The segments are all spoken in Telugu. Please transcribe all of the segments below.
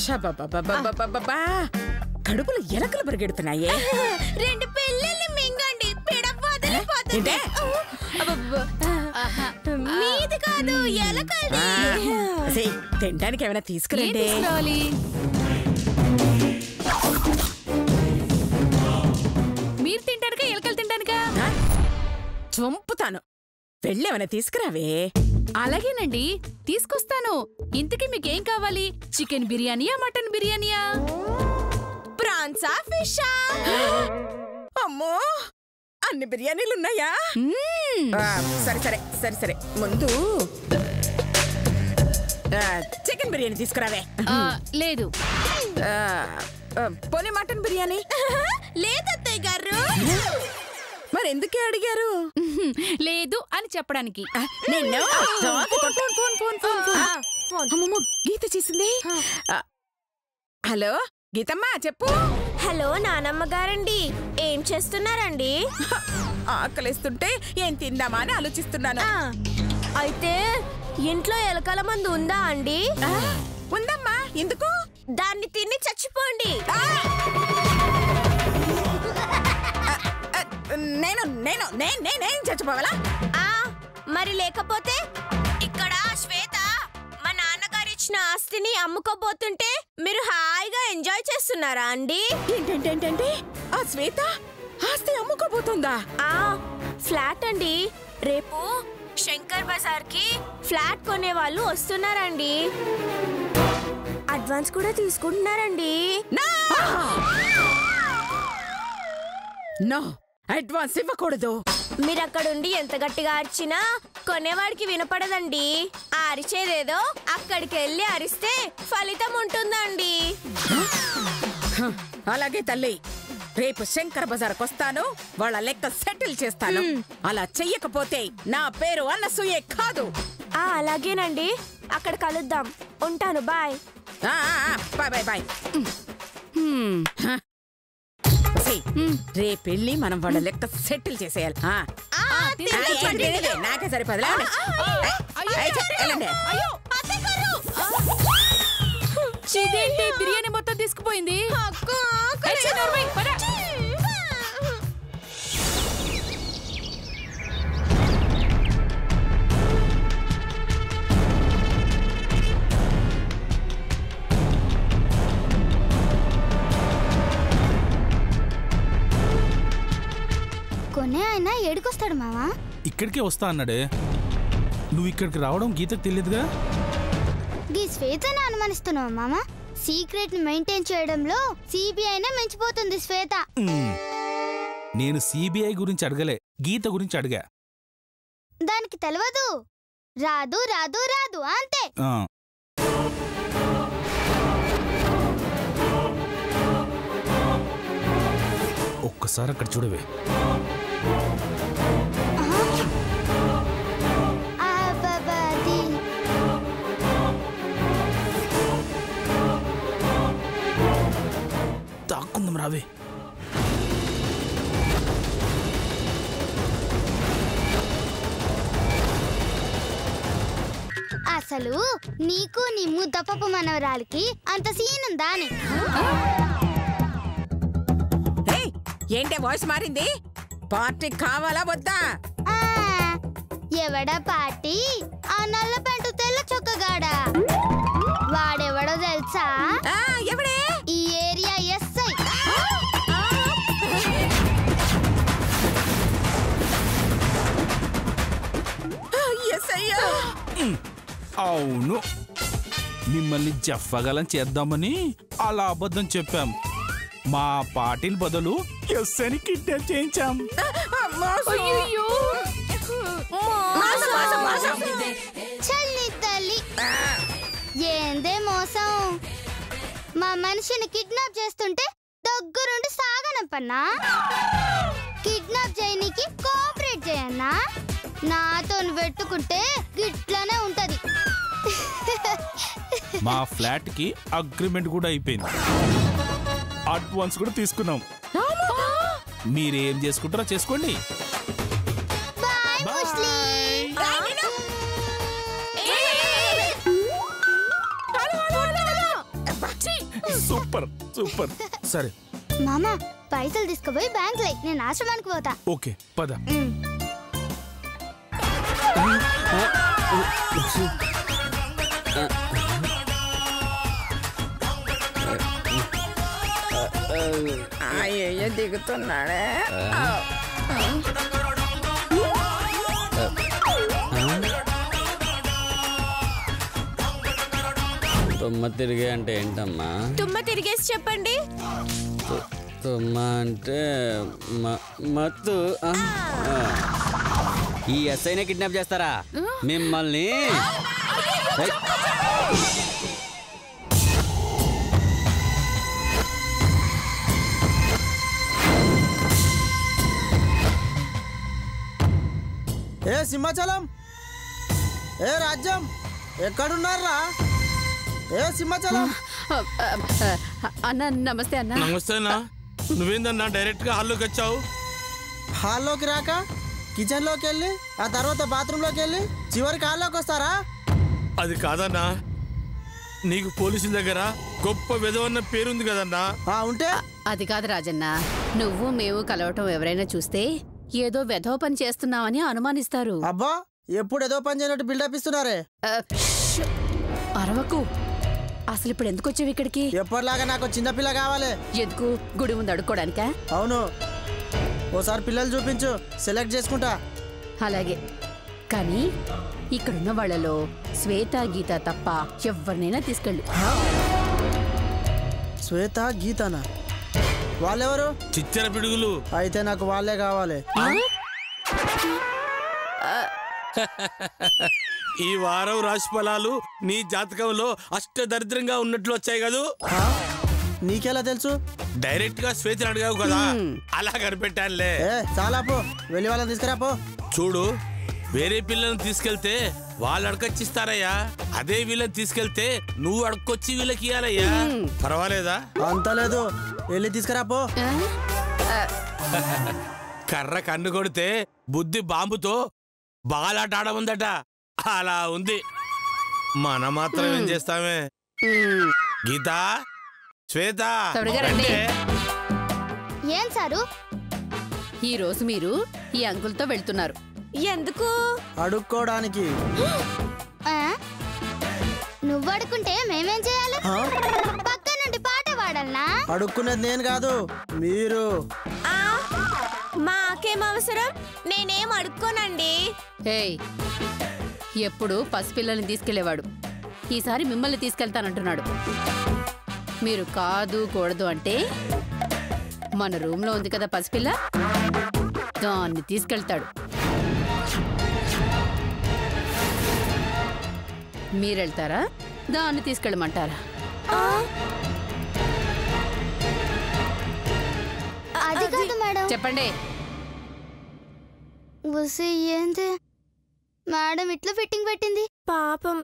షబబబబబబబా కడుపులో ఎలకలు పరిగెడుతున్నాయే. 2 పిల్లల్ని మింగండి పిడవదిలిపోతుంది. మీది కాదు ఎలకల్ది. తినడానికి ఏమైనా తీసుకురండి. మీరు తింటారుగా ఎలకలు తింటానుగా చంపుతాను. వెళ్ళేమైనా తీసుకురావే. అలాగేనండి తీసుకొస్తాను. ఇంతకీ మీకేం కావాలి? చికెన్ బిర్యానీయా మటన్ బిర్యానీయా ప్రాన్సా ఫిషా? అమ్మో అన్ని బిర్యానీలు ఉన్నాయా? సరే సరే సరే సరే ముందు చికెన్ బిర్యానీ తీసుకురావే. లేదు. పోనీ మటన్ బిర్యానీ? లేదత్తయ్య గారు. మరి ఎందుకే అడిగారు? లేదు అని చెప్పడానికి. గీత చేసింది. హలో గీతమ్మా చెప్పు. హలో నానమ్మ గారండి, ఏం చేస్తున్నారండి? ఆకలిస్తుంటే ఏం తిందామా అని ఆలోచిస్తున్నాను. అయితే ఇంట్లో ఎలకల మందు ఉందా అండి? ఉందమ్మా. ఎందుకు? దాన్ని తిని చచ్చిపోండి. నేను చచ్చిపోవాలా? మరి లేకపోతే ఇక్కడ శ్వేత మా నాన్నగారు ఇచ్చిన ఆస్తిని అమ్ముకోబోతుంటే మీరు హాయిగా ఎంజాయ్ చేస్తున్నారా అండి? ఏంటంటే ఆ శ్వేత ఆస్తి అమ్ముకోబోతుందా? ఫ్లాట్ అండి. రేపు శంకర్ బజార్ కి ఫ్లాట్ కొనే వాళ్ళు వస్తున్నారండి. అడ్వాన్స్ కూడా తీసుకుంటున్నారండి. నో అడ్వాన్స్ ఇవ్వకూడదు. మీరు అక్కడుండి ఎంత గట్టిగా అరిచినా కొనేవాడికి వినపడదండి. ఆ అరిచేదేదో అక్కడికి వెళ్ళి అరిస్తే ఫలితం ఉంటుందండి. అలాగే తల్లి, రేపు శంకర్ బజార్కి వస్తాను. వాళ్ళ లెక్క సెటిల్ చేస్తాను. అలా చెయ్యకపోతే నా పేరు అనసూయే కాదు. అలాగేనండి, అక్కడ కలుద్దాం. ఉంటాను. బాయ్. Bye bye. రేపెళ్ళి మనం వాళ్ళ లెక్క సెటిల్ చేసేయాలి. నాకే సరిపదలే. బిర్యానీ మొత్తం తీసుకుపోయింది. కొనే ఆయన ఏడుకొస్తాడు మావా? ఇక్కడికే వస్తా అన్నాడే. నువ్వు ఇక్కడికి రావడం గీతకు తెలియదుగా? గీ శ్వేతని అనుమానిస్తున్నావు మామా? సీక్రెట్ ని మెయింటైన్ చేయడంలో సిబిఐనే మించిపోతుంది శ్వేత. నేను సిబిఐ గురించి అడగలే, గీత గురించి అడిగా. దానికి తెలియదు. రాదు రాదు రాదు అంతే. ఒక్కసారి అక్కడ చూడవే. దాక్కుందాం రావే. అసలు నీకు నీ ముద్దపప్పు మనవరాలికి అంత సీనుందా అని. ఏంటే వాయిస్ మారింది? పార్టీ కావాలా వద్దా? ఎవడా పార్టీ? ఆ నల్ల పెంటు తెల్ల చొక్కగాడా. వాడెవడో తెలుసా? ఎవడే? ఈ ఏరియా ఎస్ఐ. అవును, మిమ్మల్ని జఫగలం చేద్దామని అలా అబద్ధం చెప్పాం. మా పార్టీల బదులు ఎస్ఐని కిడ్నాప్ చేయించాం. చల్లి తల్లి, ఏందే మోసం? మా మనిషిని కిడ్నాప్ చేస్తుంటే దగ్గరుండి సాగనంపన్నా? కిడ్నాప్ చేయనీకి కోఆపరేట్ చేయన్నా? నాతో పెట్టుకుంటే గిట్లనే ఉంటది. మా ఫ్లాట్ కి అగ్రిమెంట్ కూడా అయిపోయింది. అడ్వాన్స్ కూడా తీసుకున్నాం. మీరేం చేసుకుంటారో చేసుకోండి. సూపర్. సరే మామ పైసలు తీసుకుపోయి బ్యాంక్ లై, నేను ఆశ్రమానికి పోతా. ఓకే పద. అయ్యయ్య దిగుతున్నాడే. తుమ్మ తిరిగే అంటే ఏంటమ్మా? తుమ్మ తిరిగేసి చెప్పండి. తుమ్మ అంటే మత్తు. ఈ ఎస్ఐనే కిడ్నాప్ చేస్తారా మిమ్మల్ని? ఏ సింహాచలం, ఏ రాజ్యం, ఎక్కడున్నారా? ఏ సింహాచలం. అన్న నమస్తే అన్న. నమస్తే అన్న. నువ్వేందన్నా డైరెక్ట్ గా హాల్లోకి వచ్చావు? హాల్లోకి రాక కిచెన్లోకి వెళ్ళి ఆ తర్వాత బాత్రూంలోకి వెళ్ళి చివరికి హాల్లోకి వస్తారా? అది కాదన్నా, నీకు పోలీసుల దగ్గర గొప్ప విధవన్న పేరుంది కదన్నా. ఉంటే అది కాదు రాజన్న, నువ్వు మేము కలవటం ఎవరైనా చూస్తే ఏదో వెధవ పని చేస్తున్నావని అనుమానిస్తారు. అబ్బా ఎప్పుడు ఏదో పని చేయనట్టు బిల్డప్ ఇస్తున్నారే. అరవకు. అసలు ఇప్పుడు ఎందుకు వచ్చావు ఇక్కడికి? ఎప్పటిలాగా నాకు చిన్నపిల్ల కావాలి. ఎందుకు? గుడి ముందు అడుక్కోడానికా? అవును. ఓసారి పిల్లలు చూపించు, సెలెక్ట్ చేసుకుంటా. అలాగే, కానీ ఇక్కడున్న వాళ్ళలో శ్వేత గీత తప్ప ఎవరినైనా తీసుకెళ్ళు. శ్వేత గీతనా? వాళ్ళెవరు? చిచ్చర పిడుగులు. అయితే నాకు వాళ్ళే కావాలి. ఈ వారం రాశి ఫలాలు నీ జాతకంలో అష్టదరిద్రంగా ఉన్నట్లు వచ్చాయి కదూ. నీకెలా తెలుసు? డైరెక్ట్ గా శ్వేతని అడిగావు కదా, అలా కనిపెట్టానులే. చాలా పో, వెళ్ళి వాళ్ళని తీసుకురా పో. చూడు, వేరే పిల్లల్ని తీసుకెళ్తే వాళ్ళు అడకొచ్చిస్తారయ్యా. అదే వీళ్ళని తీసుకెళ్తే నువ్వు అడకొచ్చి వీళ్ళకి ఇయ్యాలయ్యా. పర్వాలేదా? అంత లేదు, వెళ్ళి తీసుకురా పో. కర్ర కన్ను కొడితే బుద్ధి బాంబుతో బాలాట ఆడముందట, అలా ఉంది. మనం మాత్రం ఏం చేస్తామే. గీత, శ్వేత, ఏం సారు? ఈ రోజు మీరు ఈ అంకుల్తో వెళ్తున్నారు. ఎందుకు? అడుక్కోడానికి. నువ్వు అడుక్కుంటే మేమేం చేయాలి? పక్క నుండి పాట పాడాలనా? అడుక్కునేది నేను కాదు, మీరు. మాకేం అవసరం? నేనేం అడుక్కోనండి. ఎప్పుడు పసిపిల్లల్ని తీసుకెళ్లేవాడు, ఈసారి మిమ్మల్ని తీసుకెళ్తానంటున్నాడు. మీరు కాదు కూడదు అంటే మన రూమ్లో ఉంది కదా పసిపిల్ల, దాన్ని తీసుకెళ్తాడు. మీరెళ్తారా, దాన్ని తీసుకెళ్ళమంటారా? అది కాదు మేడం. చెప్పండి. ఏంది మేడం ఇట్లా ఫిట్టింగ్ పెట్టింది? పాపం,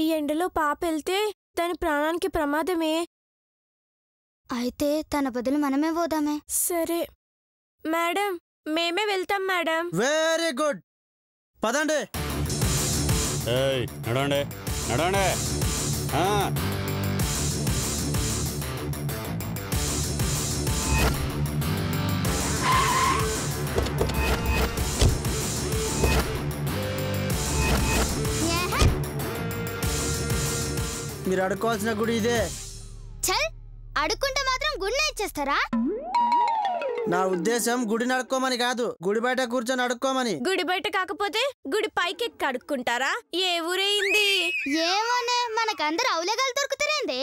ఈ ఎండలో పాప వెళ్తే దాని ప్రాణానికి ప్రమాదమే. అయితే తన బదులు మనమే పోదామే. సరే మేడం, మేమే వెళ్తాం మేడం. వెరీ గుడ్, పదండి. నడవండి నడవండి. మీరు అడుక్కోవాల్సిన గుడి ఇదే. చల్, అడుక్కుంటే మాత్రం గుడిని ఇచ్చేస్తారా? నా ఉద్దేశం గుడిని అడుక్కోమని కాదు, గుడి బయట కూర్చొని అడుక్కోమని. గుడి బయట కాకపోతే గుడి పైకి ఎక్కి అడుక్కుంటారా? ఏ ఊరేయింది? ఏమోనే, మనకందరూ అవులేగాలు దొరుకుతారేంది?